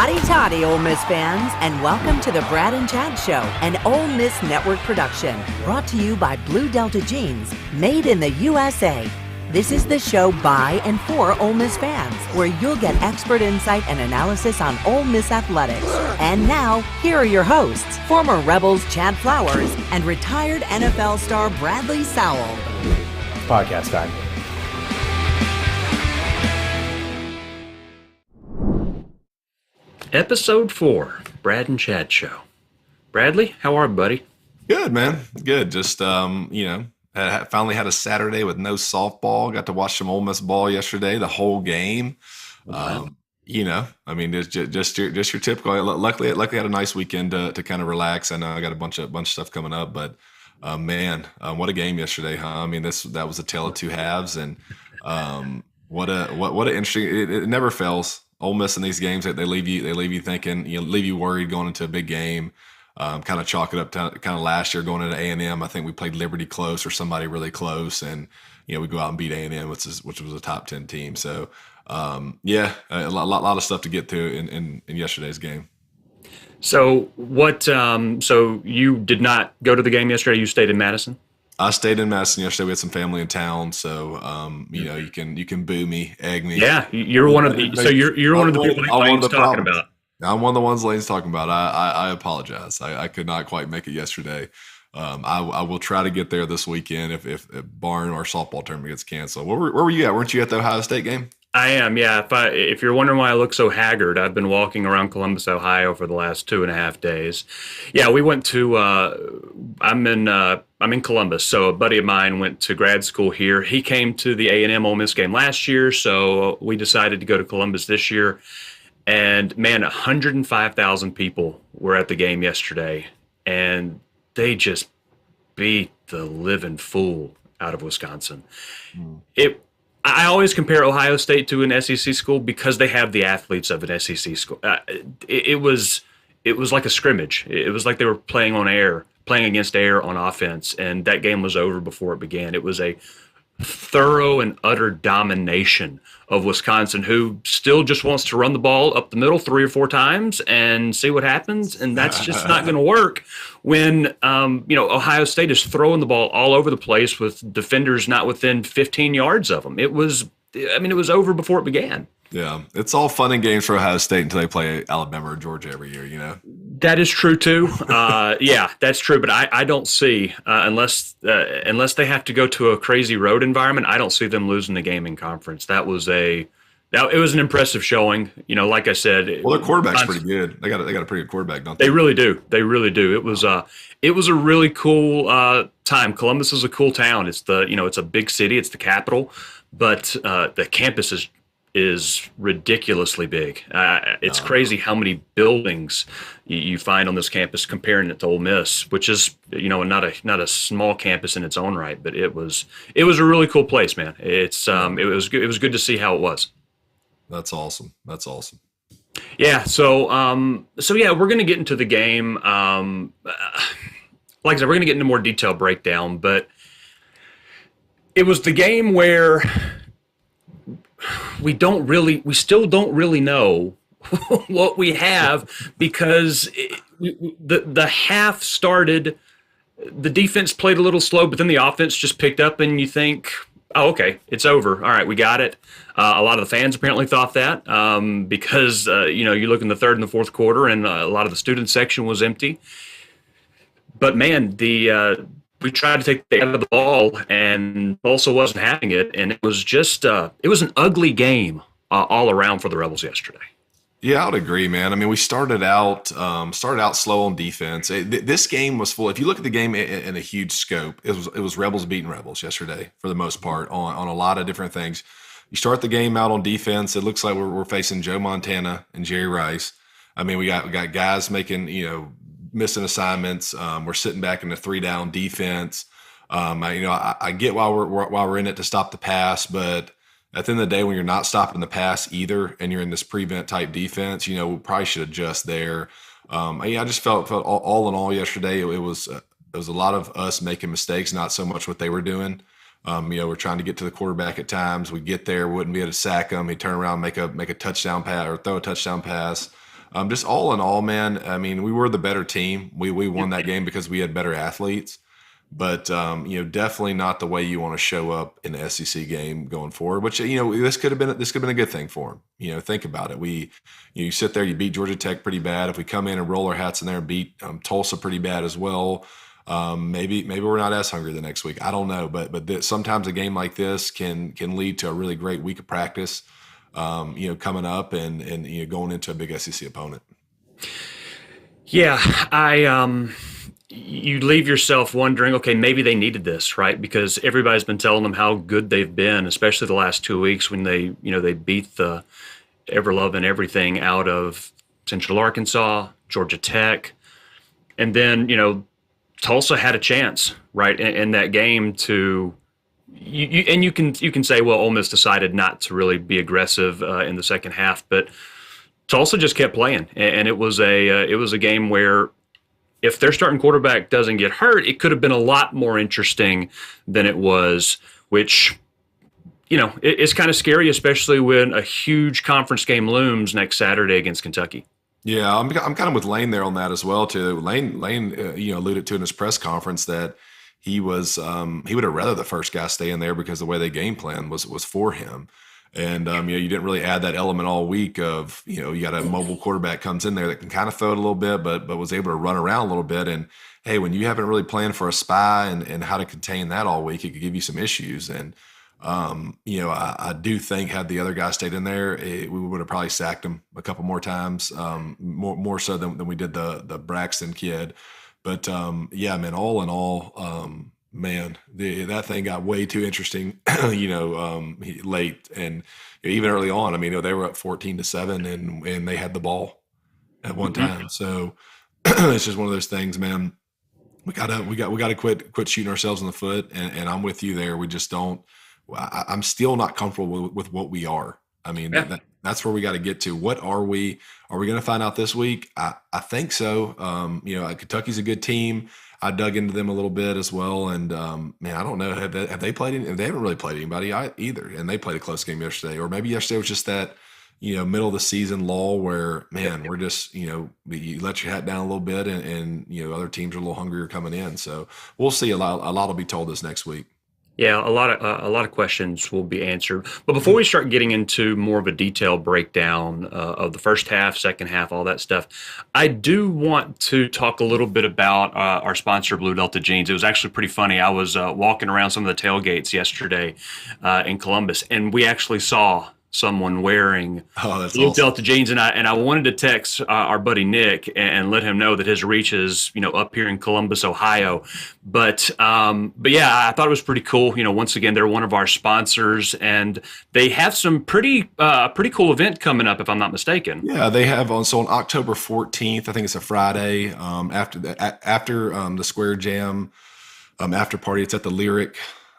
Hotty toddy, Ole Miss fans, and welcome to the Brad and Chad Show, an Ole Miss Network production, brought to you by Blue Delta Jeans, made in the USA. This is the show by and for Ole Miss fans, where you'll get expert insight and analysis on Ole Miss athletics. And now, here are your hosts, former Rebels Chad Flowers and retired NFL star Bradley Sowell. Podcast time. Episode 4, Brad and Chad Show. Bradley, how are you, buddy? Good, man. Good. Just, finally had a Saturday with no softball. Got to watch some Ole Miss ball yesterday, the whole game. Wow. It's just your typical. Luckily, I had a nice weekend to kind of relax. I know I got a bunch of stuff coming up, but what a game yesterday, huh? I mean, that was a tale of two halves, and what an interesting. It never fails. Ole Miss in these games that they leave you thinking, leave you worried going into a big game. Kind of chalk it up to kind of last year going into A&M. I think we played Liberty close or somebody really close, and we go out and beat A&M, which was a top 10 team. So a lot of stuff to get to in yesterday's game. So what? So you did not go to the game yesterday. You stayed in Madison. I stayed in Madison yesterday. We had some family in town, so you can boo me, egg me. Yeah, you're one of the. So you're one of the people Lane's talking about. I'm one of the ones Lane's talking about. I apologize. I could not quite make it yesterday. I will try to get there this weekend if barring our softball tournament gets canceled. Where were you at? Weren't you at the Ohio State game? I am, yeah. If you're wondering why I look so haggard, I've been walking around Columbus, Ohio for the last 2.5 days. Yeah, we went to. I'm in Columbus, so a buddy of mine went to grad school here. He came to the A&M Ole Miss game last year, so we decided to go to Columbus this year. And man, 105,000 people were at the game yesterday, and they just beat the living fool out of Wisconsin. I always compare Ohio State to an SEC school because they have the athletes of an SEC school. It was like a scrimmage. It was like they were playing against air on offense, and that game was over before it began. It was a thorough and utter domination of Wisconsin, who still just wants to run the ball up the middle 3 or 4 times and see what happens. And that's just not going to work when, Ohio State is throwing the ball all over the place with defenders not within 15 yards of them. It was over before it began. Yeah, it's all fun and games for Ohio State until they play Alabama or Georgia every year, That is true too. Yeah, that's true. But I don't see unless they have to go to a crazy road environment, I don't see them losing the game in conference. It was an impressive showing. Like I said, well, their quarterback's pretty good. They got a pretty good quarterback, don't they? They really do. They really do. It was a really cool time. Columbus is a cool town. It's it's a big city. It's the capital, but the campus is ridiculously big. It's crazy how many buildings you find on this campus, comparing it to Ole Miss, which is not a small campus in its own right, but it was a really cool place, man. It was good to see how it was. That's awesome. Yeah. So we're gonna get into the game. Like I said, we're gonna get into more detailed breakdown, but it was the game where we still don't really know what we have, because the half started, the defense played a little slow, but then the offense just picked up, and you think, oh, okay, it's over. All right, we got it. A lot of the fans apparently thought that because, you look in the third and the fourth quarter, and a lot of the student section was empty. But man, we tried to take the out of the ball, and Tulsa wasn't having it, and it was just it was an ugly game all around for the Rebels yesterday. Yeah, I would agree, man. I mean, we started out slow on defense. This game was full. If you look at the game in a huge scope, it was Rebels beating Rebels yesterday for the most part on a lot of different things. You start the game out on defense. It looks like we're facing Joe Montana and Jerry Rice. I mean, we got guys making missing assignments. We're sitting back in the 3-down defense. I get why we're in it to stop the pass, but at the end of the day, when you're not stopping the pass either, and you're in this prevent type defense, we probably should adjust there. I just felt all in all yesterday, it was a lot of us making mistakes, not so much what they were doing. We're trying to get to the quarterback at times. We get there, wouldn't be able to sack him. He'd turn around, make a touchdown pass or throw a touchdown pass. Just all in all, man, I mean, we were the better team. We won that game because we had better athletes. But definitely not the way you want to show up in the SEC game going forward. Which this could have been a good thing for them. Think about it. You sit there, you beat Georgia Tech pretty bad. If we come in and roll our hats in there and beat Tulsa pretty bad as well, maybe we're not as hungry the next week. I don't know, but sometimes a game like this can lead to a really great week of practice. Coming up and going into a big SEC opponent. Yeah, you leave yourself wondering, okay, maybe they needed this, right? Because everybody's been telling them how good they've been, especially the last 2 weeks when they beat the ever-loving everything out of Central Arkansas, Georgia Tech. And then, Tulsa had a chance, right, in that game to you can say, well, Ole Miss decided not to really be aggressive in the second half, but Tulsa just kept playing, and it was a game where if their starting quarterback doesn't get hurt, it could have been a lot more interesting than it was, which, it's kind of scary, especially when a huge conference game looms next Saturday against Kentucky. Yeah, I'm kind of with Lane there on that as well, too. Lane alluded to in his press conference that he would have rather the first guy stay in there because the way they game plan was for him. And, you didn't really add that element all week of, you got a mobile quarterback comes in there that can kind of throw it a little bit, but was able to run around a little bit. And, hey, when you haven't really planned for a spy and how to contain that all week, it could give you some issues. And, I do think had the other guy stayed in there, we would have probably sacked him a couple more times, more so than we did the Braxton kid. But, yeah, man, all in all, man, that thing got way too interesting, late and even early on. I mean, they were up 14-7 and they had the ball at one time. So it's just one of those things, man. We gotta quit shooting ourselves in the foot. And I'm with you there. We just don't. I'm still not comfortable with what we are. I mean, that's where we got to get to. What are we? Are we going to find out this week? I think so. Kentucky's a good team. I dug into them a little bit as well, and man, I don't know. Have they played? They haven't really played anybody either, and they played a close game yesterday. Or maybe yesterday was just that middle of the season lull where, man, we're just you let your hat down a little bit, and other teams are a little hungrier coming in. So we'll see. A lot will be told this next week. Yeah, a lot of questions will be answered. But before we start getting into more of a detailed breakdown of the first half, second half, all that stuff, I do want to talk a little bit about our sponsor, Blue Delta Jeans. It was actually pretty funny. I was walking around some of the tailgates yesterday in Columbus, and we actually saw someone wearing Luke Delta jeans, and I wanted to text our buddy Nick and let him know that his reach is up here in Columbus, Ohio. But yeah, I thought it was pretty cool. Once again, they're one of our sponsors, and they have some pretty cool event coming up, if I'm not mistaken. Yeah, they have on October 14th. I think it's a Friday. After the Square Jam after party, it's at the Lyric.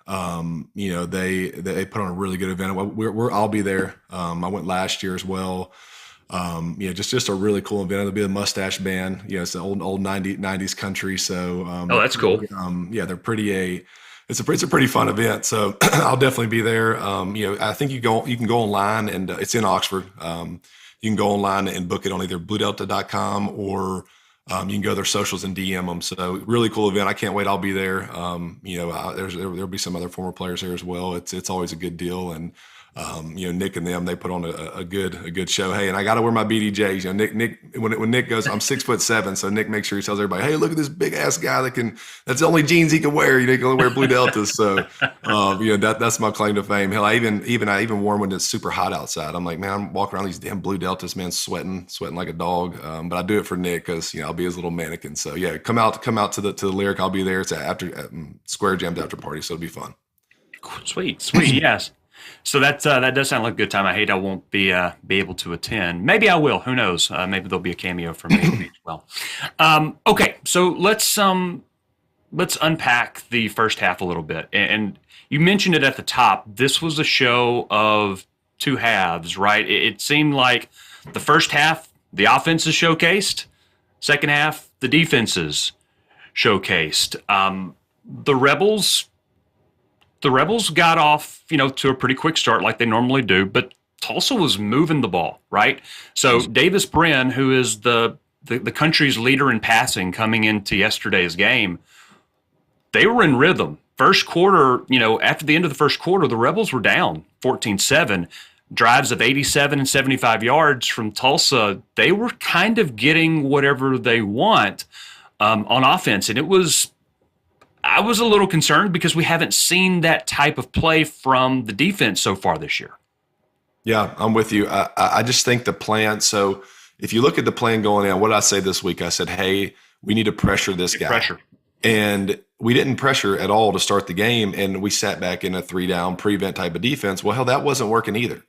They put on a really good event. I'll be there. I went last year as well. Just a really cool event. It'll be a mustache band. It's the old 90s country. So, that's cool. They're pretty, it's a pretty fun event. So I'll definitely be there. I think you can go online and it's in Oxford. You can go online and book it on either bluedelta.com or you can go to their socials and DM them. So really cool event. I can't wait. I'll be there. There'll be some other former players there as well. It's always a good deal. And, Nick and them, they put on a good show. Hey, and I got to wear my BDJs. Nick, when Nick goes, I'm 6'7", so Nick makes sure he tells everybody, hey, look at this big ass guy that's the only jeans he can wear. He can only wear Blue Deltas. So, that's my claim to fame. Hell, I even wore them when it's super hot outside. I'm like, man, I'm walking around these damn Blue Deltas, man, sweating like a dog. But I do it for Nick because I'll be his little mannequin. So yeah, come out to the Lyric. I'll be there. It's at Square Jam's after party, so it'll be fun. Sweet, yes. So that does sound like a good time. I hate I won't be able to attend. Maybe I will. Who knows? Maybe there'll be a cameo from me as well. Okay, so let's unpack the first half a little bit. And you mentioned it at the top. This was a show of two halves, right? It seemed like the first half, the offense is showcased. Second half, the defense is showcased. The Rebels got off, to a pretty quick start like they normally do, but Tulsa was moving the ball, right? So Davis Brin, who is the country's leader in passing coming into yesterday's game, they were in rhythm. First quarter, after the end of the first quarter, the Rebels were down 14-7. Drives of 87 and 75 yards from Tulsa, they were kind of getting whatever they want on offense. And I was a little concerned because we haven't seen that type of play from the defense so far this year. Yeah, I'm with you. I just think the plan. So if you look at the plan going in, what did I say this week? I said, hey, we need to pressure this guy. Pressure. And we didn't pressure at all to start the game. And we sat back in a 3-down prevent type of defense. Well, hell, that wasn't working either.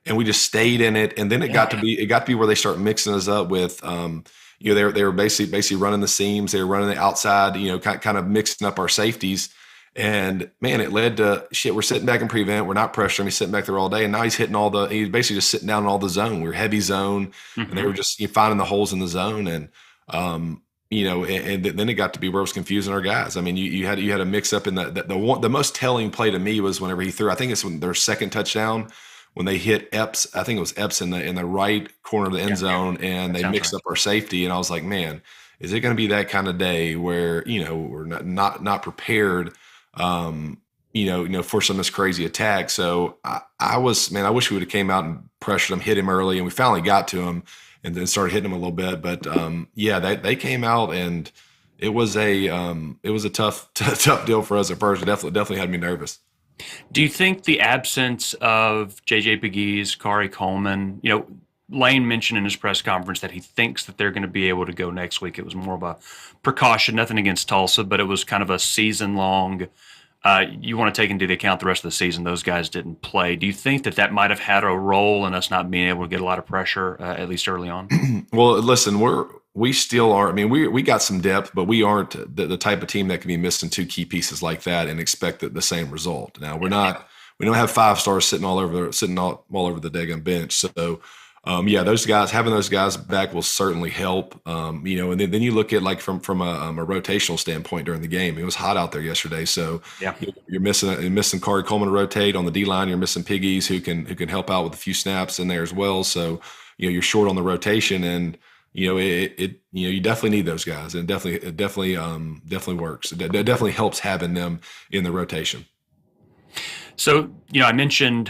And we just stayed in it. And then it got to be where they start mixing us up with, they were basically running the seams. They were running the outside, kind of mixing up our safeties. And man, it led to shit. We're sitting back in prevent. We're not pressuring. He's sitting back there all day. And now he's hitting he's basically just sitting down in all the zone. We were heavy zone and they were just finding the holes in the zone. And, and then it got to be where it was confusing our guys. I mean, you had a mix up in the most telling play to me was whenever he threw, I think it's when their second touchdown, when they hit Epps, I think it was Epps in the right corner of the end zone, and they mixed up our safety. And I was like, man, is it going to be that kind of day where, we're not prepared, for some of this crazy attack. So I wish we would have came out and pressured him, hit him early, and we finally got to him and then started hitting him a little bit. But they came out, and it was a tough deal for us at first. It definitely had me nervous. Do you think the absence of J.J. Pegues, Kari Coleman, Lane mentioned in his press conference that he thinks that they're going to be able to go next week. It was more of a precaution, nothing against Tulsa, but it was kind of a season-long. You want to take into account the rest of the season. Those guys didn't play. Do you think that might have had a role in us not being able to get a lot of pressure, at least early on? Well, listen, we still are. I mean, we got some depth, but we aren't the type of team that can be missing two key pieces like that and expect the same result. Now, we don't have 5 stars sitting all over the daggum bench. So, having those guys back will certainly help. And then you look at like from a rotational standpoint during the game. It was hot out there yesterday, so you're missing Kari Coleman to rotate on the D line. You're missing Piggies who can help out with a few snaps in there as well. So you're short on the rotation, and you definitely need those guys, and it definitely works. It definitely helps having them in the rotation. So, I mentioned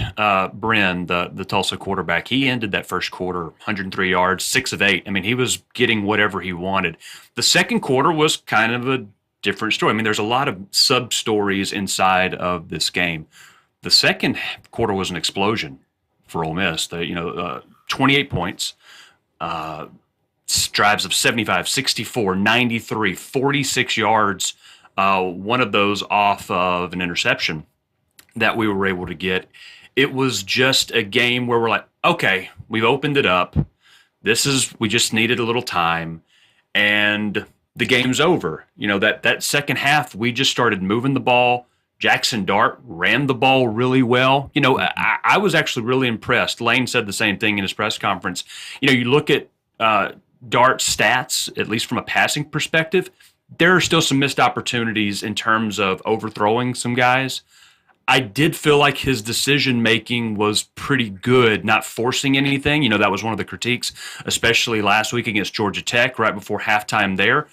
Brin, the Tulsa quarterback. He ended that first quarter 103 yards, 6 of 8. I mean, he was getting whatever he wanted. The second quarter was kind of a different story. I mean, there's a lot of sub-stories inside of this game. The second quarter was an explosion for Ole Miss. 28 points, drives of 75, 64, 93, 46 yards, one of those off of an interception that we were able to get. It was just a game where we're like, okay, we've opened it up. We just needed a little time, and the game's over. That second half, we just started moving the ball. Jackson Dart ran the ball really well. I was actually really impressed. Lane said the same thing in his press conference. You look at Dart's stats, at least from a passing perspective, there are still some missed opportunities in terms of overthrowing some guys. I did feel like his decision-making was pretty good, not forcing anything. That was one of the critiques, especially last week against Georgia Tech, right before halftime there.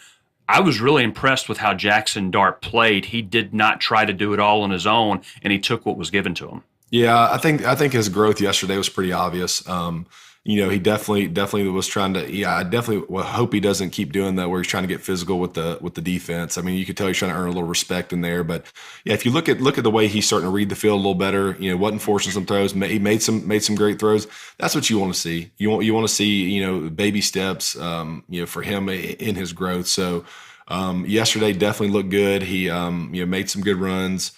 I was really impressed with how Jackson Dart played. He did not try to do it all on his own, and he took what was given to him. Yeah, I think his growth yesterday was pretty obvious. He definitely was trying to. I definitely hope he doesn't keep doing that where he's trying to get physical with the defense. I mean, you could tell he's trying to earn a little respect in there. But yeah, if you look at the way he's starting to read the field a little better, wasn't forcing some throws. He made some great throws. That's what you want to see. You want to see baby steps. For him in his growth. So yesterday definitely looked good. He made some good runs.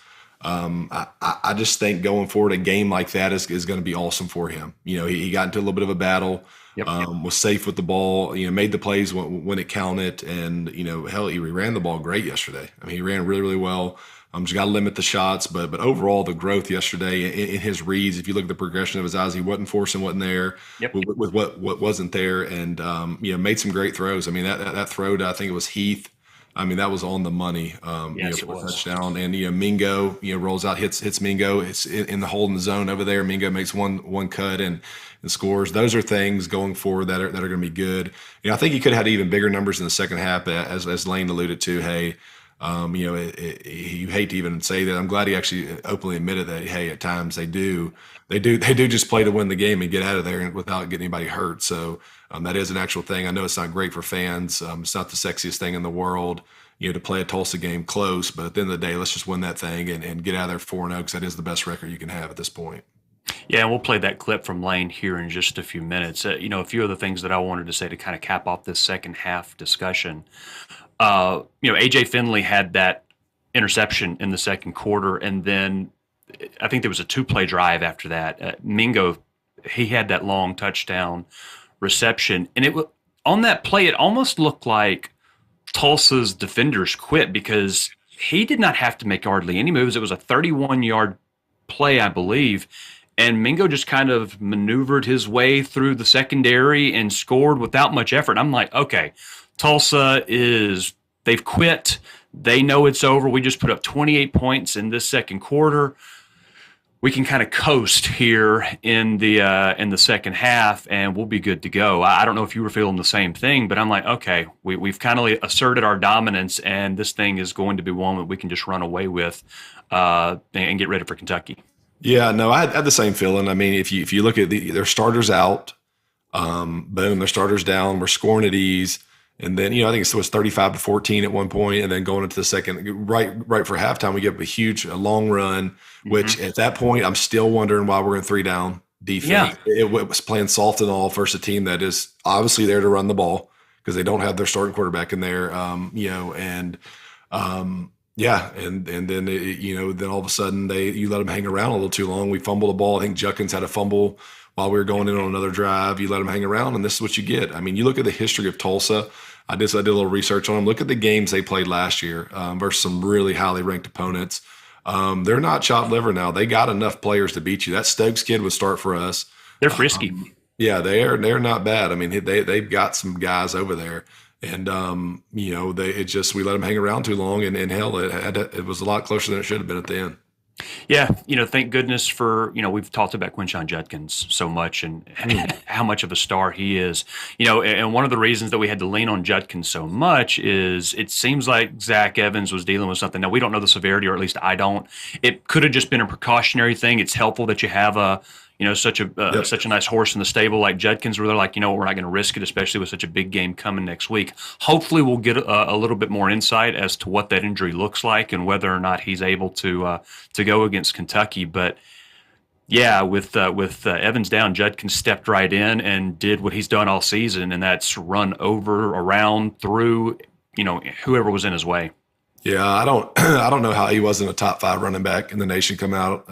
I just think going forward, a game like that is going to be awesome for him. He got into a little bit of a battle, was safe with the ball, made the plays when it counted. And, he ran the ball great yesterday. I mean, he ran really, really well. Just got to limit the shots, but overall the growth yesterday in his reads, if you look at the progression of his eyes, he wasn't forcing, wasn't there with what wasn't there. And, made some great throws. I mean, that throw to, I think it was Heath, I mean, that was on the money, Yes, for it a was. touchdown. And, Mingo, rolls out, hits Mingo. It's in the holding zone over there. Mingo makes one cut and scores. Those are things going forward that are going to be good. I think he could have had even bigger numbers in the second half, as Lane alluded to. Hey, you hate to even say that. I'm glad he actually openly admitted that. Hey, at times they do just play to win the game and get out of there without getting anybody hurt. So that is an actual thing. I know it's not great for fans. It's not the sexiest thing in the world, to play a Tulsa game close. But at the end of the day, let's just win that thing and get out of there 4-0, because that is the best record you can have at this point. Yeah, and we'll play that clip from Lane here in just a few minutes. A few of the things that I wanted to say to kind of cap off this second half discussion. AJ Finley had that interception in the second quarter, and then I think there was a 2-play drive after that. Mingo, he had that long touchdown reception, and it was on that play. It almost looked like Tulsa's defenders quit because he did not have to make hardly any moves. It was a 31-yard play, I believe, and Mingo just kind of maneuvered his way through the secondary and scored without much effort. I'm like, okay, Tulsa they've quit. They know it's over. We just put up 28 points in this second quarter. We can kind of coast here in the second half, and we'll be good to go. I don't know if you were feeling the same thing, but I'm like, okay, we've kind of asserted our dominance, and this thing is going to be one that we can just run away with and get ready for Kentucky. Yeah, no, I had the same feeling. I mean, if you look at their starters out, boom, their starters down, we're scoring at ease. And then, I think it was 35-14 at one point, and then going into the second, right for halftime, we get a long run, which at that point, I'm still wondering why we're in 3-down defense. Yeah. It was playing soft and all versus a team that is obviously there to run the ball because they don't have their starting quarterback in there, and then then all of a sudden you let them hang around a little too long. We fumbled the ball. I think Judkins had a fumble while we were going in on another drive. You let them hang around, and this is what you get. I mean, you look at the history of Tulsa. I did a little research on them. Look at the games they played last year versus some really highly ranked opponents. They're not chopped liver now. They got enough players to beat you. That Stokes kid would start for us. They're frisky. Yeah, they're not bad. I mean, they've got some guys over there, and we let them hang around too long, and hell, it was a lot closer than it should have been at the end. Yeah, thank goodness for, we've talked about Quinshon Judkins so much and how much of a star he is. And one of the reasons that we had to lean on Judkins so much is it seems like Zach Evans was dealing with something. Now, we don't know the severity, or at least I don't. It could have just been a precautionary thing. It's helpful that you have such a nice horse in the stable like Judkins, where they're like, we're not going to risk it, especially with such a big game coming next week. Hopefully we'll get a little bit more insight as to what that injury looks like and whether or not he's able to go against Kentucky. But yeah, with Evans down, Judkins stepped right in and did what he's done all season, and that's run over, around, through, whoever was in his way. Yeah, I don't know how he wasn't a top 5 running back in the nation come out.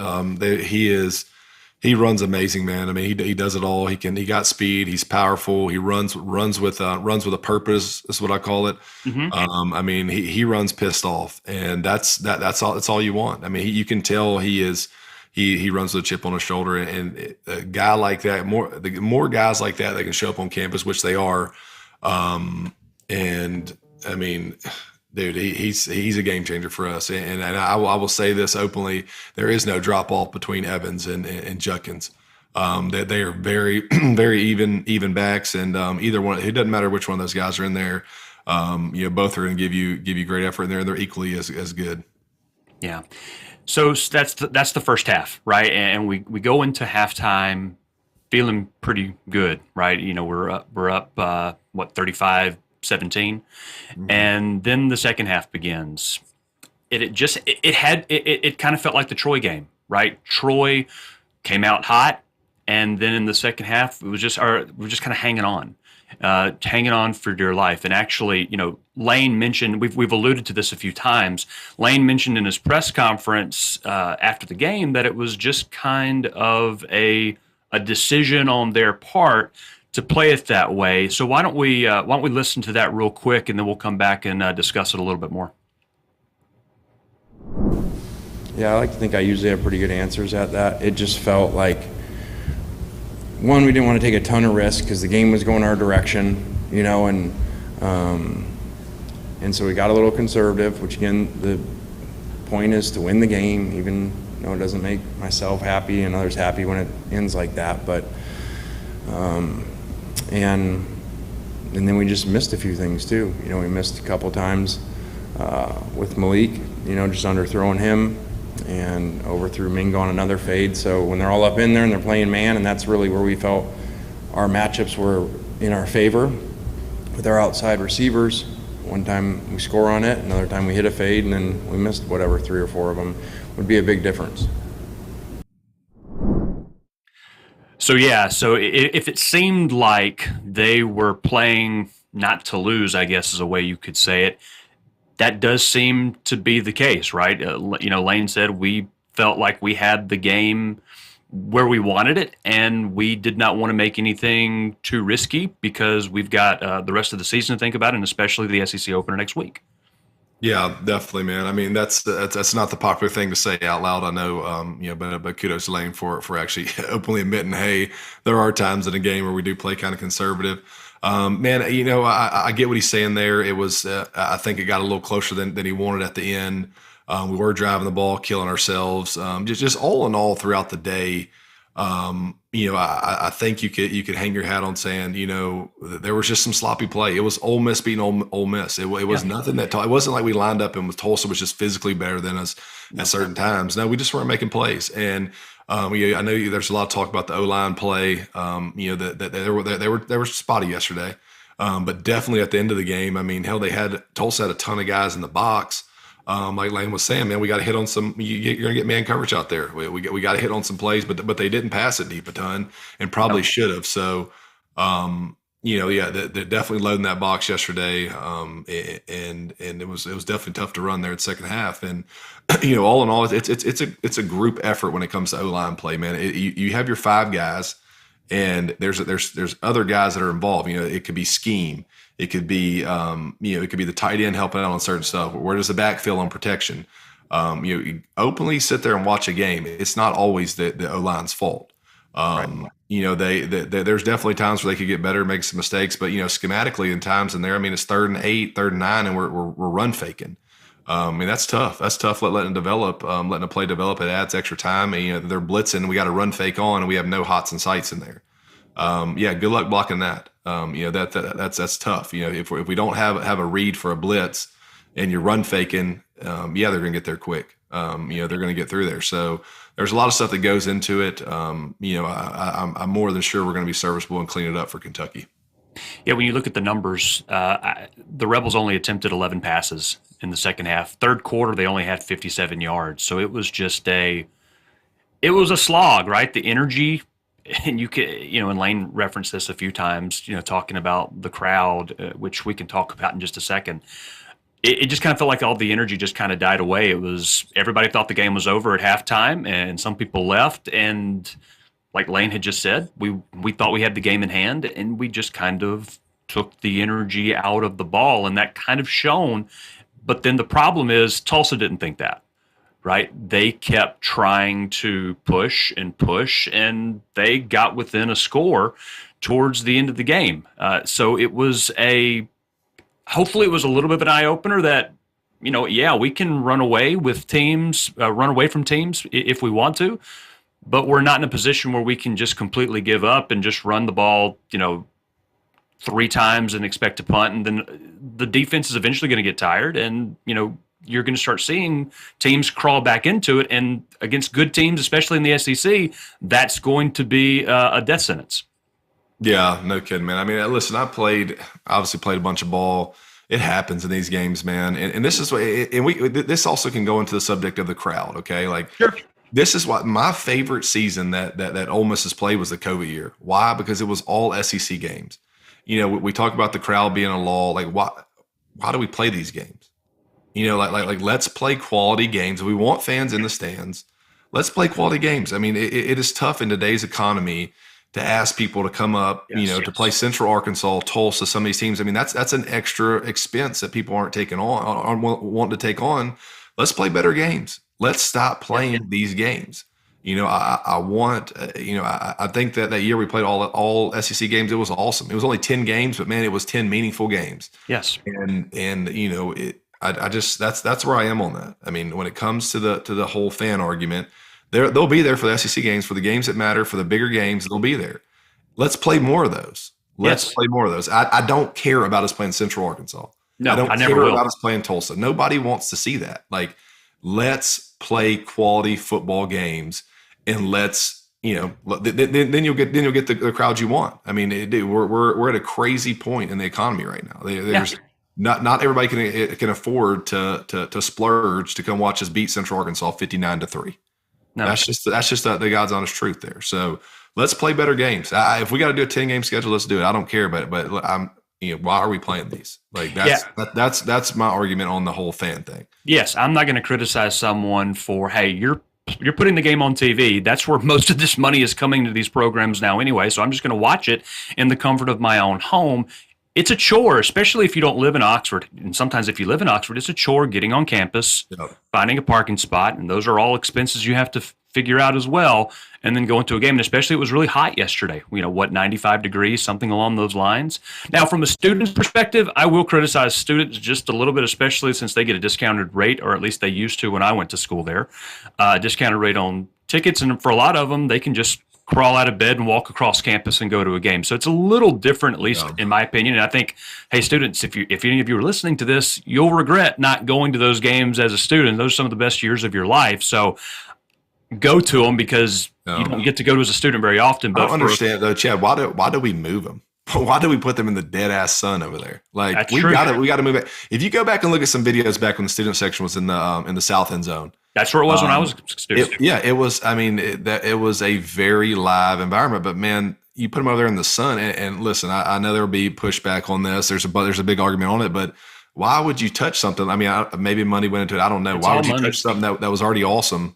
He runs amazing, man. I mean, he does it all. He got speed. He's powerful. He runs with a purpose. Is what I call it. I mean, he runs pissed off, and that's all. That's all you want. I mean, you can tell he runs with a chip on his shoulder, and a guy like that, more guys like that can show up on campus, which they are. And I mean, dude, he's a game changer for us. And I will say this openly: there is no drop off between Evans and Judkins. They are very, very even backs, and either one. It doesn't matter which one of those guys are in there. Both are going to give you great effort in there, and they're equally as good. Yeah. So that's the first half, right? And we go into halftime feeling pretty good, right? We're up 35-17, and then the second half begins. It kind of felt like the Troy game, right? Troy came out hot, and then in the second half, we're just kind of hanging on for dear life. And actually, Lane mentioned, we've alluded to this a few times. Lane mentioned in his press conference after the game that it was just kind of a decision on their part to play it that way. So why don't we listen to that real quick, and then we'll come back and discuss it a little bit more. Yeah, I like to think I usually have pretty good answers at that. It just felt like, one, we didn't want to take a ton of risk because the game was going our direction, and And so we got a little conservative, which again, the point is to win the game, even though it doesn't make myself happy and others happy when it ends like that. But, and then we just missed a few things too. You know, we missed a couple times with Malik, you know, just underthrowing him and overthrew Mingo on another fade. So when they're all up in there and they're playing man, and that's really where we felt our matchups were in our favor with our outside receivers. One time we score on it, another time we hit a fade, and then we missed whatever 3 or 4 of them. Would be a big difference. So if it seemed like they were playing not to lose, I guess is a way you could say it, that does seem to be the case, right? You know, Lane said we felt like we had the game where we wanted it, and we did not want to make anything too risky because we've got the rest of the season to think about, and especially the SEC opener next week. Yeah, definitely, man. I mean, that's not the popular thing to say out loud. I know, you know, but kudos to Lane for actually openly admitting, hey, there are times in a game where we do play kind of conservative. Man, you know, I get what he's saying there. It was, I think it got a little closer than he wanted at the end. We were driving the ball, killing ourselves. Just all in all throughout the day, you know, I think you could hang your hat on saying, you know, there was just some sloppy play. It was Ole Miss beating Ole Miss. It was nothing it wasn't like we lined up and Tulsa was just physically better than us at certain times. No, we just weren't making plays. And I know there's a lot of talk about the O-line play. You know, that they were spotty yesterday. But definitely at the end of the game, I mean, hell, Tulsa had a ton of guys in the box. Like Lane was saying, man, we got to hit on some. You're gonna get man coverage out there. We got to hit on some plays, but they didn't pass it deep a ton, and probably should have. So, you know, yeah, they're definitely loading that box yesterday, and it was definitely tough to run there in the second half. And you know, all in all, it's a group effort when it comes to O-line play, man. You have your 5 guys, and there's other guys that are involved. You know, it could be scheme. It could be, you know, it could be the tight end helping out on certain stuff. Where does the back feel on protection? You know, you openly sit there and watch a game. It's not always the O-line's fault. Right. You know, there's definitely times where they could get better, make some mistakes. But you know, schematically, in times in there, I mean, it's 3rd and 8, 3rd and 9, and we're run faking. I mean, that's tough. That's tough. Letting it develop, letting a play develop. It adds extra time. And you know, they're blitzing. We got to run fake on, and we have no hots and sights in there. Yeah, good luck blocking that. You know, that's tough. You know, if we don't have a read for a blitz and you're run faking, yeah, they're going to get there quick. You know, they're going to get through there. So there's a lot of stuff that goes into it. You know, I'm more than sure we're going to be serviceable and clean it up for Kentucky. Yeah, when you look at the numbers, the Rebels only attempted 11 passes in the second half. Third quarter, they only had 57 yards. So it was just it was a slog, right? The energy, and and Lane referenced this a few times, you know, talking about the crowd, which we can talk about in just a second. It just kind of felt like all the energy just kind of died away. It was, everybody thought the game was over at halftime, and some people left. And like Lane had just said, we thought we had the game in hand, and we just kind of took the energy out of the ball, and that kind of shone. But then the problem is Tulsa didn't think that, right? They kept trying to push, and they got within a score towards the end of the game. So it was hopefully it was a little bit of an eye-opener that, you know, yeah, we can run away with teams, run away from teams if we want to, but we're not in a position where we can just completely give up and just run the ball, you know, 3 times and expect to punt. And then the defense is eventually going to get tired, and, you know, you're going to start seeing teams crawl back into it. And against good teams, especially in the SEC, that's going to be a death sentence. Yeah, no kidding, man. I mean, listen, obviously played a bunch of ball. It happens in these games, man. And this is what, and this also can go into the subject of the crowd. Okay. Like, sure. This is what my favorite season that Ole Miss has played was the COVID year. Why? Because it was all SEC games. You know, we talk about the crowd being a law. Like, why do we play these games? You know, like let's play quality games. We want fans in the stands. Let's play quality games. I mean, it is tough in today's economy to ask people to come up, to play Central Arkansas, Tulsa, some of these teams. I mean, that's an extra expense that people aren't taking on, wanting to take on. Let's play better games. Let's stop playing these games. I want, I think that year we played all SEC games. It was awesome. It was only 10 games, but man, it was 10 meaningful games. Yes. And I just, that's where I am on that. I mean, when it comes to the whole fan argument, they'll be there for the SEC games, for the games that matter, for the bigger games, they'll be there. Let's play more of those. Let's play more of those. I don't care about us playing Central Arkansas. No, I don't never care will. about us playing Tulsa. Nobody wants to see that. Like, let's play quality football games, and let's, then you'll get the crowd you want. I mean, we're at a crazy point in the economy right now. There's not everybody can afford to splurge to come watch us beat Central Arkansas 59-3. No. That's just the God's honest truth there. So let's play better games. If we got to do a 10-game schedule, let's do it. I don't care, but I'm. Why are we playing these? Like, that's my argument on the whole fan thing. Yes, I'm not going to criticize someone for, hey, you're putting the game on TV. That's where most of this money is coming to these programs now anyway, so I'm just going to watch it in the comfort of my own home. It's a chore, especially if you don't live in Oxford. And sometimes if you live in Oxford, it's a chore getting on campus, finding a parking spot, and those are all expenses you have to figure out as well, and then go into a game. And especially it was really hot yesterday, 95 degrees, something along those lines. Now, from a student's perspective, I will criticize students just a little bit, especially since they get a discounted rate, or at least they used to when I went to school there, discounted rate on tickets. And for a lot of them, they can just crawl out of bed and walk across campus and go to a game. So it's a little different, at least in my opinion. And I think, hey, students, if any of you are listening to this, you'll regret not going to those games as a student. Those are some of the best years of your life. So go to them, because you don't get to go to as a student very often. But I don't understand though, Chad. Why do we move them? Why do we put them in the dead ass sun over there? Like, we got to move it. If you go back and look at some videos back when the student section was in the south end zone. That's where it was when I was a student. It was. I mean, it was a very live environment. But man, you put them over there in the sun. And listen, I know there will be pushback on this. There's a big argument on it. But why would you touch something? I mean, maybe money went into it. I don't know. Why would you touch something that was already awesome?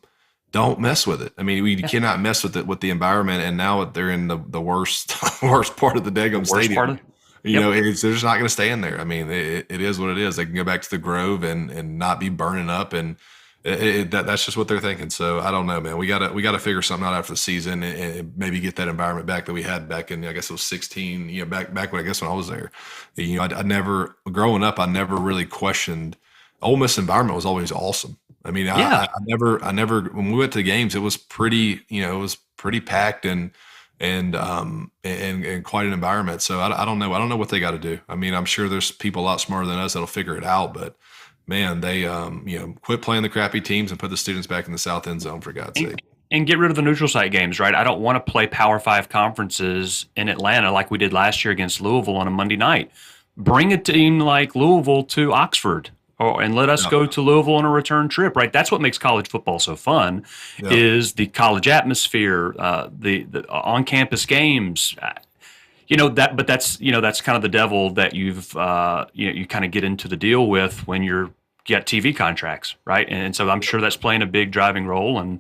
Don't mess with it. I mean, we cannot mess with it, with the environment. And now they're in the worst part of the daggum stadium. They're just not going to stay in there. I mean, it is what it is. They can go back to the Grove and not be burning up, and that's just what they're thinking. So I don't know, man. We gotta figure something out after the season, and maybe get that environment back that we had back in, I guess it was 16. Back when I was there. I never, growing up, I never really questioned. Ole Miss environment was always awesome. I mean, I never, when we went to the games, it was pretty, it was pretty packed and quite an environment. So I don't know. I don't know what they got to do. I mean, I'm sure there's people a lot smarter than us that'll figure it out, but man, they, quit playing the crappy teams and put the students back in the south end zone, for God's sake. And get rid of the neutral site games, right? I don't want to play Power 5 conferences in Atlanta like we did last year against Louisville on a Monday night. Bring a team like Louisville to Oxford. And let us go to Louisville on a return trip, right? That's what makes college football so fun, is the college atmosphere, the on-campus games. But that's kind of the devil that you've you kind of get into the deal with when you get TV contracts, right? And so I'm sure that's playing a big driving role, and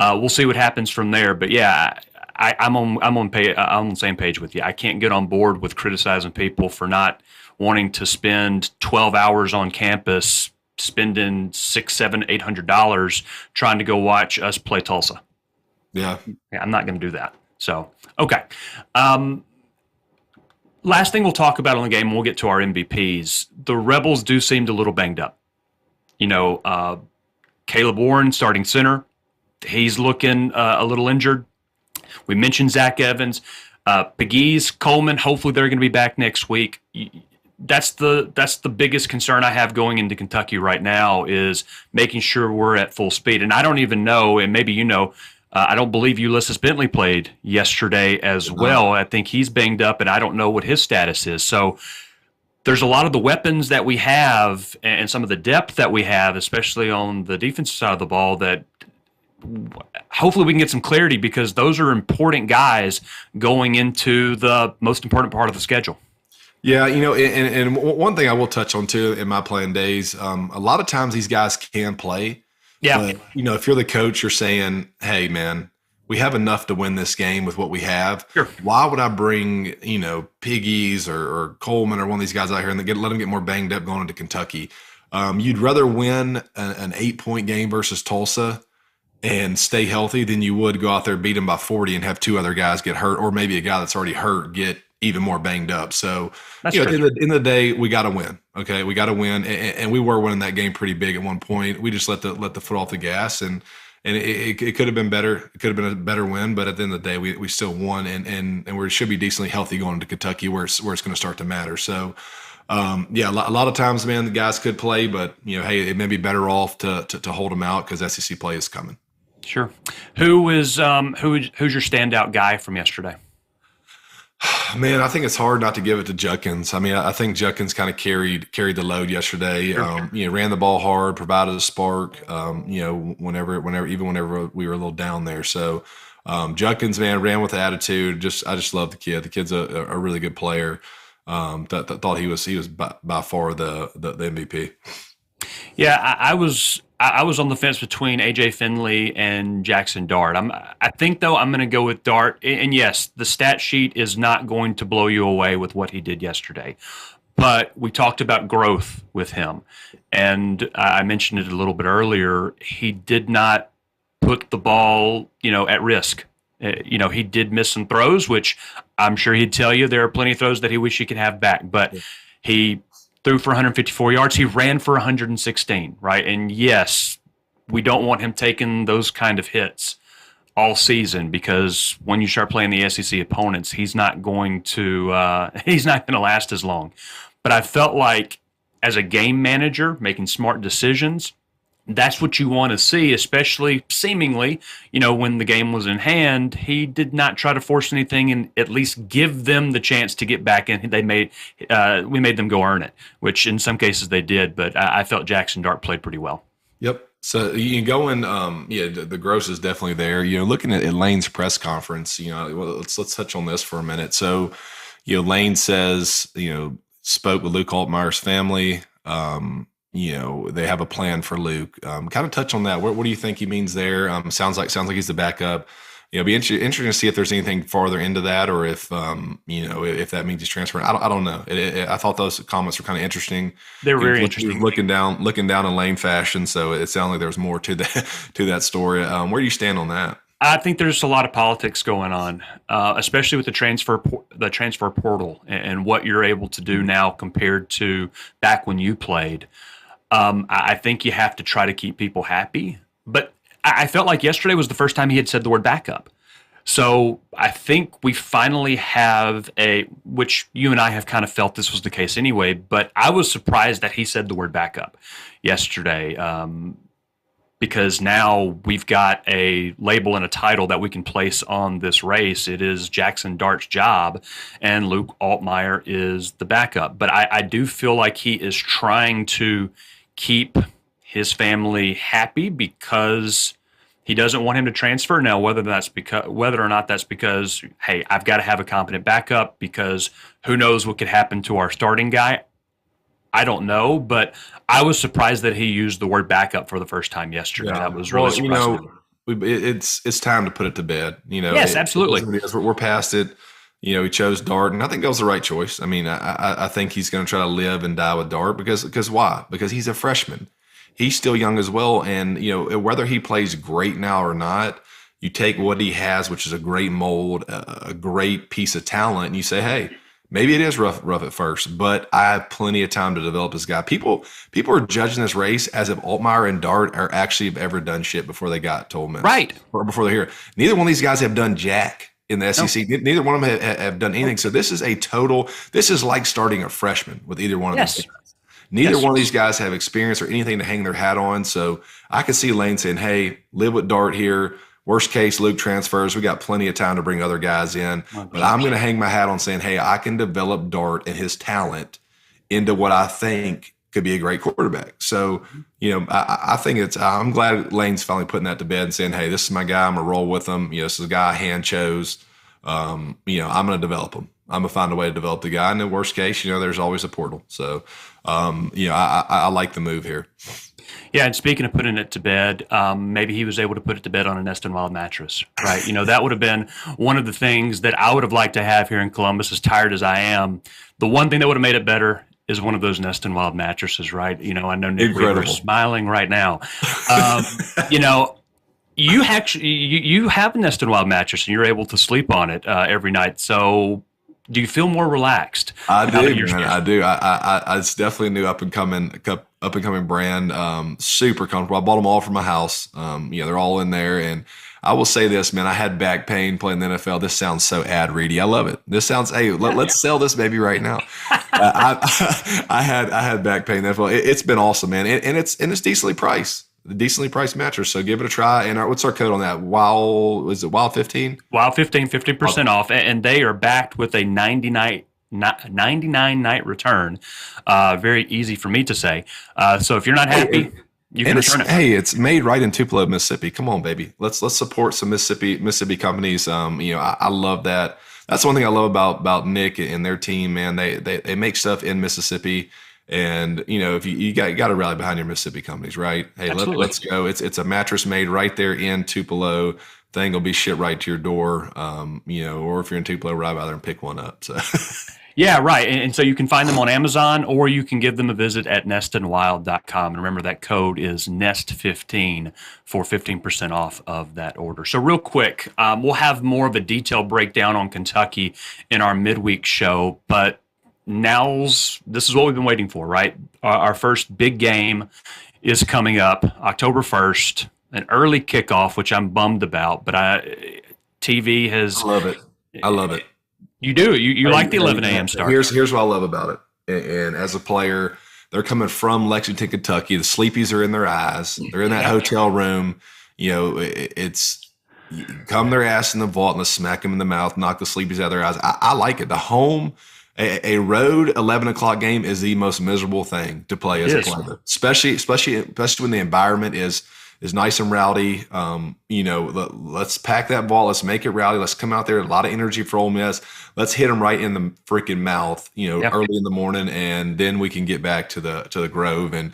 we'll see what happens from there. But yeah, I'm on the same page with you. I can't get on board with criticizing people for not wanting to spend 12 hours on campus, spending $600, $700, $800 trying to go watch us play Tulsa. Yeah, I'm not going to do that. So, okay. Last thing we'll talk about on the game, and we'll get to our MVPs. The Rebels do seem a little banged up. Caleb Warren, starting center, he's looking a little injured. We mentioned Zach Evans. Pegues, Coleman, hopefully they're going to be back next week. That's the biggest concern I have going into Kentucky right now, is making sure we're at full speed. And I don't even know, and maybe I don't believe Ulysses Bentley played yesterday as well. I think he's banged up, and I don't know what his status is. So there's a lot of the weapons that we have and some of the depth that we have, especially on the defensive side of the ball, that hopefully we can get some clarity, because those are important guys going into the most important part of the schedule. Yeah, and one thing I will touch on too in my playing days, a lot of times these guys can play. Yeah. But, if you're the coach, you're saying, hey, man, we have enough to win this game with what we have. Sure. Why would I bring, Piggies or Coleman or one of these guys out here and let them get more banged up going into Kentucky? You'd rather win an 8-point game versus Tulsa and stay healthy than you would go out there, beat them by 40 and have two other guys get hurt, or maybe a guy that's already hurt get even more banged up. So, That's you know, true. in the day, we got to win. Okay, we got to win, and we were winning that game pretty big at one point. We just let the foot off the gas, and it could have been better. It could have been a better win, but at the end of the day, we still won, and we should be decently healthy going into Kentucky, where it's going to start to matter. So. Yeah, a lot of times, man, the guys could play, but you know, hey, it may be better off to hold them out because SEC play is coming. Sure. Who's your standout guy from yesterday? Man, I think it's hard not to give it to Judkins. I mean, I think Judkins kind of carried the load yesterday. Sure. You know, ran the ball hard, provided a spark. You know, whenever we were a little down there. So, Judkins, man, ran with attitude. I just love the kid. The kid's a really good player. Thought he was by far the MVP. Yeah, I was on the fence between AJ Finley and Jackson Dart. I think though I'm going to go with Dart. And yes, the stat sheet is not going to blow you away with what he did yesterday. But we talked about growth with him, and I mentioned it a little bit earlier. He did not put the ball, at risk. He did miss some throws, which I'm sure he'd tell you there are plenty of throws that he wish he could have back. But he threw for 154 yards. He ran for 116, right? And yes, we don't want him taking those kind of hits all season, because when you start playing the SEC opponents, he's not going to last as long. But I felt like as a game manager, making smart decisions, that's what you want to see, especially seemingly, when the game was in hand. He did not try to force anything and at least give them the chance to get back in. We made them go earn it, which in some cases they did, but I felt Jackson Dart played pretty well. Yep. So you go in, the gross is definitely there. Looking at Lane's press conference, let's touch on this for a minute. So, Lane says, spoke with Luke Altymer's family. They have a plan for Luke. Kind of touch on that. What do you think he means there? Sounds like he's the backup. Be interesting to see if there's anything farther into that, or if if that means he's transferring. I don't know. I thought those comments were kind of interesting. They're very interesting. Looking down in Lane fashion. So it sounded like there was more to that story. Where do you stand on that? I think there's a lot of politics going on, especially with the transfer portal and what you're able to do now compared to back when you played. I think you have to try to keep people happy, but I felt like yesterday was the first time he had said the word backup. So I think we finally have which you and I have kind of felt this was the case anyway, but I was surprised that he said the word backup yesterday. Because now we've got a label and a title that we can place on this race. It is Jackson Dart's job, and Luke Altymer is the backup. But I do feel like he is trying to keep his family happy because he doesn't want him to transfer. Now, whether or not that's because, hey, I've got to have a competent backup, because who knows what could happen to our starting guy. I don't know, but I was surprised that he used the word backup for the first time yesterday. Yeah. That was really surprising. It's time to put it to bed. Yes, absolutely. We're past it. He chose Dart, and I think that was the right choice. I mean, I think he's going to try to live and die with Dart because why? Because he's a freshman. He's still young as well, and whether he plays great now or not, you take what he has, which is a great mold, a great piece of talent, and you say, hey, maybe it is rough at first, but I have plenty of time to develop this guy. People are judging this race as if Altymer and Dart are actually have ever done shit before they got to Ole Miss. Right. Or before they're here. Neither one of these guys have done jack in the SEC. No. Neither one of them have done anything. So this is like starting a freshman with either one of these guys. Neither one of these guys have experience or anything to hang their hat on. So I could see Lane saying, hey, live with Dart here. Worst case, Luke transfers. We got plenty of time to bring other guys in. But I'm going to hang my hat on saying, hey, I can develop Dart and his talent into what I think could be a great quarterback. So, I think I'm glad Lane's finally putting that to bed and saying, hey, this is my guy. I'm going to roll with him. This is a guy I hand chose. I'm going to develop him. I'm going to find a way to develop the guy. In the worst case, there's always a portal. So, I like the move here. Yeah, and speaking of putting it to bed, maybe he was able to put it to bed on a Nest and Wild mattress, right? That would have been one of the things that I would have liked to have here in Columbus, as tired as I am. The one thing that would have made it better is one of those Nest and Wild mattresses, right? I know Nick Weaver's smiling right now. you have a Nest and Wild mattress, and you're able to sleep on it every night. So, do you feel more relaxed? I do, man. I do. It's definitely a new up and coming brand. Super comfortable. I bought them all for my house. They're all in there, and I will say this, man. I had back pain playing the NFL. This sounds so ad ready. I love it. This sounds. Hey, let's sell this baby right now. I had back pain in the NFL. It's been awesome, man, and it's decently priced. The decently priced mattress. So give it a try. And what's our code on that? Is it Wild 15? Wild 15, 50% off. And they are backed with a 99 night return. Very easy for me to say. So if you're not happy, you can return it. Hey, it's made right in Tupelo, Mississippi. Come on, baby. Let's support some Mississippi companies. I love that. That's one thing I love about Nick and their team, man. They make stuff in Mississippi. And if you got to rally behind your Mississippi companies, right? Hey, let's go. It's a mattress made right there in Tupelo. Thing will be shipped right to your door. Or if you're in Tupelo, ride by there and pick one up. So. Yeah, right. And so you can find them on Amazon, or you can give them a visit at nestandwild.com. And remember, that code is NEST15 for 15% off of that order. So real quick, we'll have more of a detailed breakdown on Kentucky in our midweek show, but this is what we've been waiting for, right? Our first big game is coming up October 1st, an early kickoff, which I'm bummed about, but TV has. I love it. You do. You like the 11 a.m. start. Here's what I love about it. And as a player, they're coming from Lexington, Kentucky. The sleepies are in their eyes. They're in that hotel room. It's come their ass in the vault and let's smack them in the mouth, knock the sleepies out of their eyes. I like it. The home. A road 11 o'clock game is the most miserable thing to play as a player, especially when the environment is nice and rowdy. Let's pack that ball. Let's make it rowdy. Let's come out there. A lot of energy for Ole Miss. Let's hit them right in the freaking mouth, early in the morning, and then we can get back to the Grove and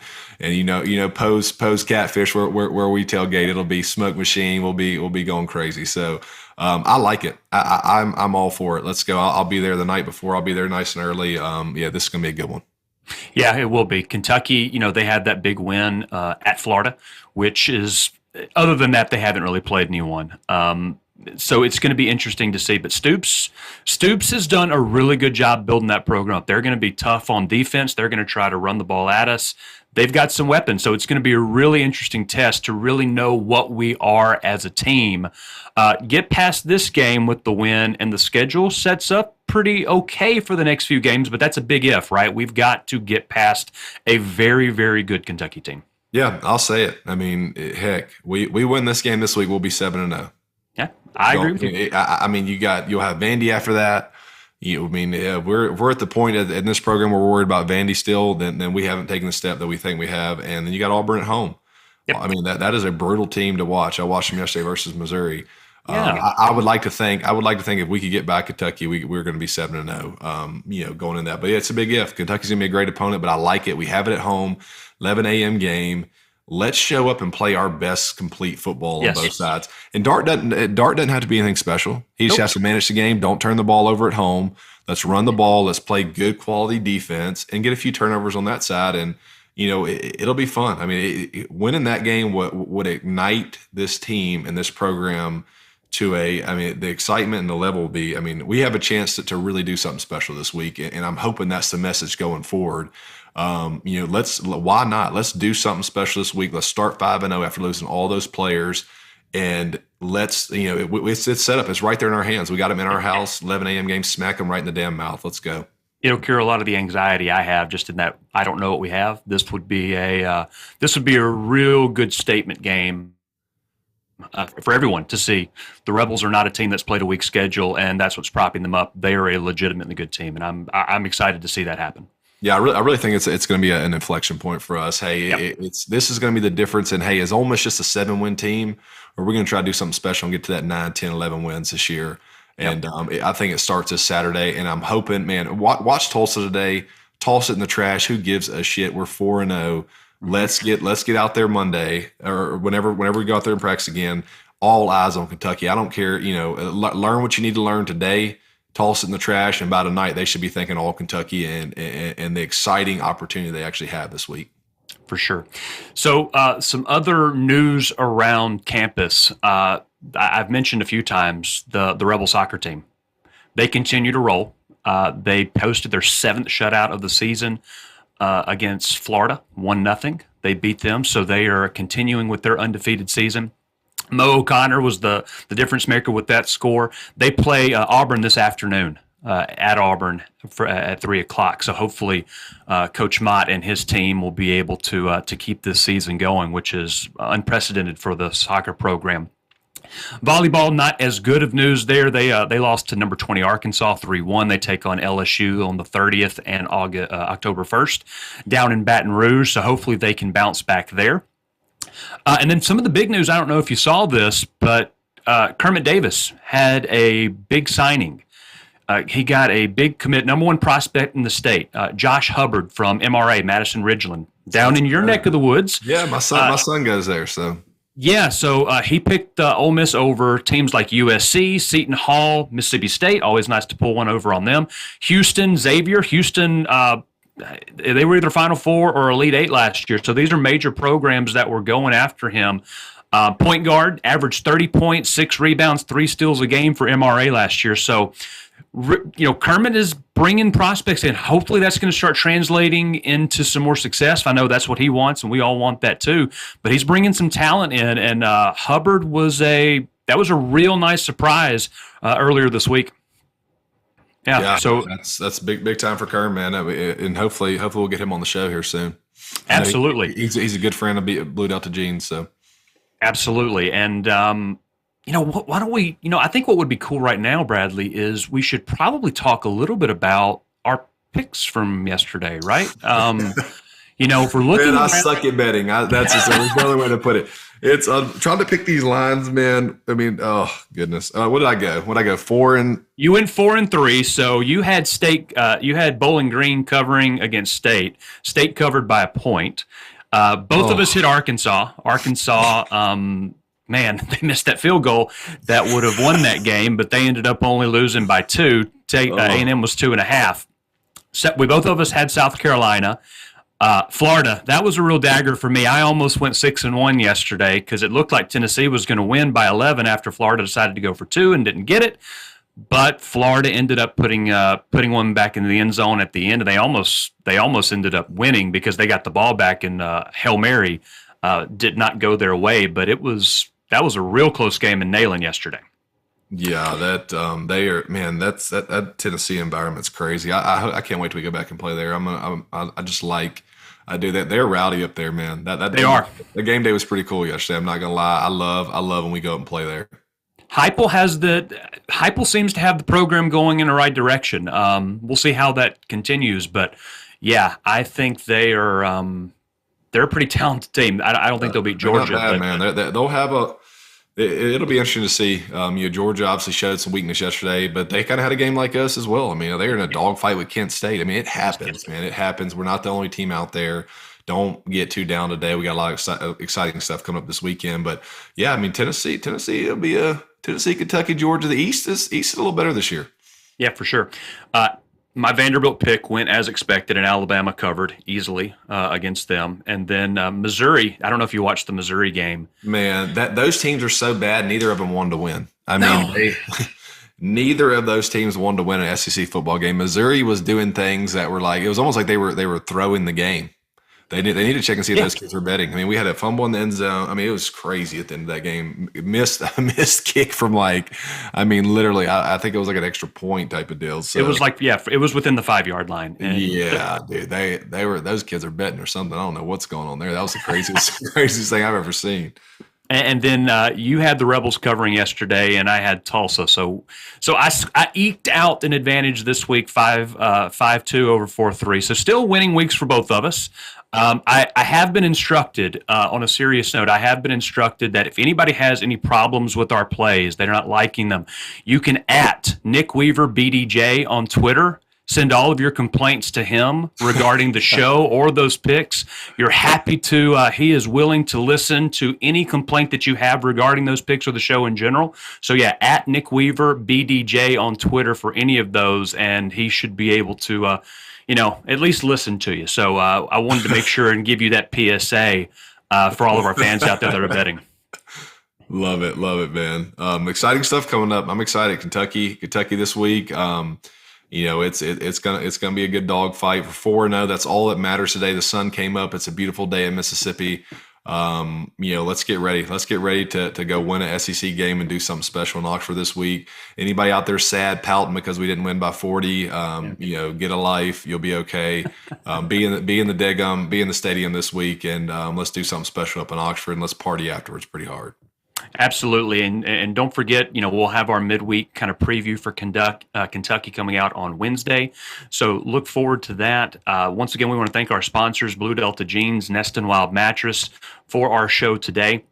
Poe's Catfish where we tailgate. It'll be smoke machine. We'll be going crazy. So. I like it. I'm all for it. Let's go. I'll be there the night before. I'll be there nice and early. This is going to be a good one. Yeah, it will be. Kentucky, they had that big win at Florida, which is, other than that, they haven't really played anyone. So it's going to be interesting to see. But Stoops has done a really good job building that program up. They're going to be tough on defense. They're going to try to run the ball at us. They've got some weapons, so it's going to be a really interesting test to really know what we are as a team. Get past this game with the win, and the schedule sets up pretty okay for the next few games, but that's a big if, right? We've got to get past a very, very good Kentucky team. Yeah, I'll say it. I mean, heck, we win this game this week, we'll be 7-0. Yeah, I agree with you. You'll have Vandy after that. We're at the point in this program where we're worried about Vandy still, then we haven't taken the step that we think we have, and then you got Auburn at home. Yep. I mean that is a brutal team to watch. I watched them yesterday versus Missouri. Yeah. I would like to think if we could get back Kentucky, we're going to be 7-0. Going in that, but yeah, it's a big if. Kentucky's going to be a great opponent, but I like it. We have it at home, 11 a.m. game. Let's show up and play our best complete football on both sides. And Dart doesn't have to be anything special. He just has to manage the game. Don't turn the ball over at home. Let's run the ball. Let's play good quality defense and get a few turnovers on that side. And, it'll be fun. I mean, winning that game would ignite this team and this program to the excitement and the level will be, we have a chance to really do something special this week. And I'm hoping that's the message going forward. Why not? Let's do something special this week. Let's start 5-0 after losing all those players. And it's set up. It's right there in our hands. We got them in our house, 11 a.m. game, smack them right in the damn mouth. Let's go. It'll cure a lot of the anxiety I have just in that I don't know what we have. This would be a real good statement game for everyone to see. The Rebels are not a team that's played a weak schedule, and that's what's propping them up. They are a legitimately good team, and I'm excited to see that happen. Yeah, I really think it's going to be an inflection point for us. Hey, this is going to be the difference. And hey, is Ole Miss just a 7-win team, or we're going to try to do something special and get to that 9, 10, 11 wins this year? And I think it starts this Saturday. And I'm hoping, man, watch Tulsa today. Toss it in the trash. Who gives a shit? We're 4-0. Let's get out there Monday or whenever we go out there and practice again. All eyes on Kentucky. I don't care. Learn what you need to learn today. Toss it in the trash, and by tonight they should be thinking all Kentucky and the exciting opportunity they actually have this week. For sure. So some other news around campus. I've mentioned a few times the Rebel soccer team. They continue to roll. They posted their 7th shutout of the season against Florida, 1-0. They beat them, so they are continuing with their undefeated season. Mo O'Connor was the difference maker with that score. They play Auburn this afternoon at Auburn at 3 o'clock. So hopefully Coach Mott and his team will be able to keep this season going, which is unprecedented for the soccer program. Volleyball, not as good of news there. They lost to number 20 Arkansas 3-1. They take on LSU on the 30th and October 1st down in Baton Rouge. So hopefully they can bounce back there. And then some of the big news, I don't know if you saw this, but Kermit Davis had a big signing. He got a big commit, number 1 prospect in the state, Josh Hubbard from MRA, Madison Ridgeland, down in your neck of the woods. Yeah, my son goes there, so. Yeah, so he picked Ole Miss over teams like USC, Seton Hall, Mississippi State. Always nice to pull one over on them. Houston, Xavier. Houston, they were either Final Four or Elite Eight last year. So these are major programs that were going after him. Point guard, averaged 30 points, 6 rebounds, 3 steals a game for MRA last year. So, Kermit is bringing prospects in. Hopefully that's going to start translating into some more success. I know that's what he wants, and we all want that too. But he's bringing some talent in, and Hubbard was a real nice surprise earlier this week. Yeah, so that's big time for Kermit, man, and hopefully we'll get him on the show here soon. Absolutely, he's a good friend of Blue Delta Jeans, so absolutely, and. Why don't we, I think what would be cool right now, Bradley, is we should probably talk a little bit about our picks from yesterday, right? If we're looking man, I suck at betting. That's just there's no other way to put it. It's trying to pick these lines, man. I mean, oh, goodness. What did I go? 4 and... You went 4-3, so you had State, you had Bowling Green covering against State. State covered by a point. Both of us hit Arkansas. Man, they missed that field goal that would have won that game, but they ended up only losing by 2. A&M was 2.5. So we both of us had South Carolina. Florida, that was a real dagger for me. I almost went 6-1 yesterday because it looked like Tennessee was going to win by 11 after Florida decided to go for 2 and didn't get it. But Florida ended up putting one back in the end zone at the end, and they almost ended up winning because they got the ball back, and Hail Mary did not go their way. But that was a real close game in Neyland yesterday. Yeah, that Tennessee environment's crazy. I can't wait till we go back and play there. I do that. They're rowdy up there, man. They are. The game day was pretty cool yesterday. I'm not gonna lie. I love when we go up and play there. Heupel seems to have the program going in the right direction. We'll see how that continues, but yeah, I think they're a pretty talented team. I don't think they'll beat Georgia. They're not bad, man. They'll have it'll be interesting to see. Georgia obviously showed some weakness yesterday, but they kind of had a game like us as well. I mean, they're in a dogfight with Kent State. I mean, it happens, man. It happens. We're not the only team out there. Don't get too down today. We got a lot of exciting stuff coming up this weekend. But yeah, I mean, Tennessee, it'll be a Tennessee, Kentucky, Georgia. The East is a little better this year. Yeah, for sure. My Vanderbilt pick went as expected, and Alabama covered easily against them. And then Missouri, I don't know if you watched the Missouri game. Man, those teams are so bad, neither of them wanted to win. I mean, neither of those teams wanted to win an SEC football game. Missouri was doing things that were like, it was almost like they were throwing the game. They need to check and see if those kids were betting. I mean, we had a fumble in the end zone. I mean, it was crazy at the end of that game. Missed kick from literally, I think it was like an extra point type of deal. So it was it was within the 5-yard line. And dude, they were, those kids are betting or something. I don't know what's going on there. That was the craziest thing I've ever seen. And then you had the Rebels covering yesterday, and I had Tulsa. So I eked out an advantage this week, 5-2 over 4-3. So still winning weeks for both of us. I have been instructed, on a serious note, that if anybody has any problems with our plays, they're not liking them, you can @ Nick Weaver BDJ on Twitter. send all of your complaints to him regarding the show or those picks. You're happy to, he is willing to listen to any complaint that you have regarding those picks or the show in general. So yeah, at Nick Weaver, BDJ on Twitter for any of those, and he should be able to, at least listen to you. So I wanted to make sure and give you that PSA for all of our fans out there that are betting. Love it, man. Exciting stuff coming up. I'm excited. Kentucky this week. It's gonna be a good dog fight for 4-0. That's all that matters today. The sun came up. It's a beautiful day in Mississippi. Let's get ready. Let's get ready to go win an SEC game and do something special in Oxford this week. Anybody out there sad, pouting because we didn't win by 40, get a life. You'll be okay. Be in the stadium this week, and let's do something special up in Oxford, and let's party afterwards pretty hard. Absolutely. And don't forget, we'll have our midweek kind of preview for Kentucky coming out on Wednesday. So look forward to that. Once again, we want to thank our sponsors, Blue Delta Jeans, Nest and Wild Mattress, for our show today.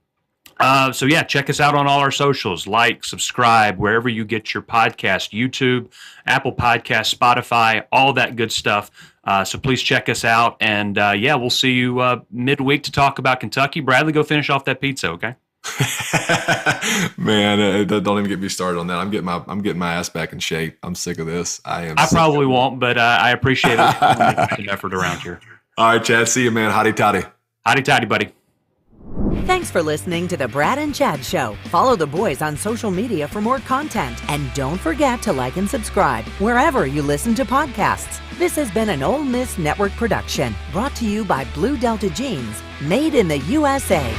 Check us out on all our socials. Like, subscribe, wherever you get your podcast, YouTube, Apple Podcasts, Spotify, all that good stuff. So please check us out. And we'll see you midweek to talk about Kentucky. Bradley, go finish off that pizza, okay? Man, don't even get me started on that. I'm getting my ass back in shape. I'm sick of this. I probably won't, but I appreciate it. An effort around here. All right, Chad. See you, man. Hotty toddy. Hotty toddy, buddy. Thanks for listening to the Brad and Chad Show. Follow the boys on social media for more content. And don't forget to like and subscribe wherever you listen to podcasts. This has been an Ole Miss Network production, brought to you by Blue Delta Jeans, made in the USA.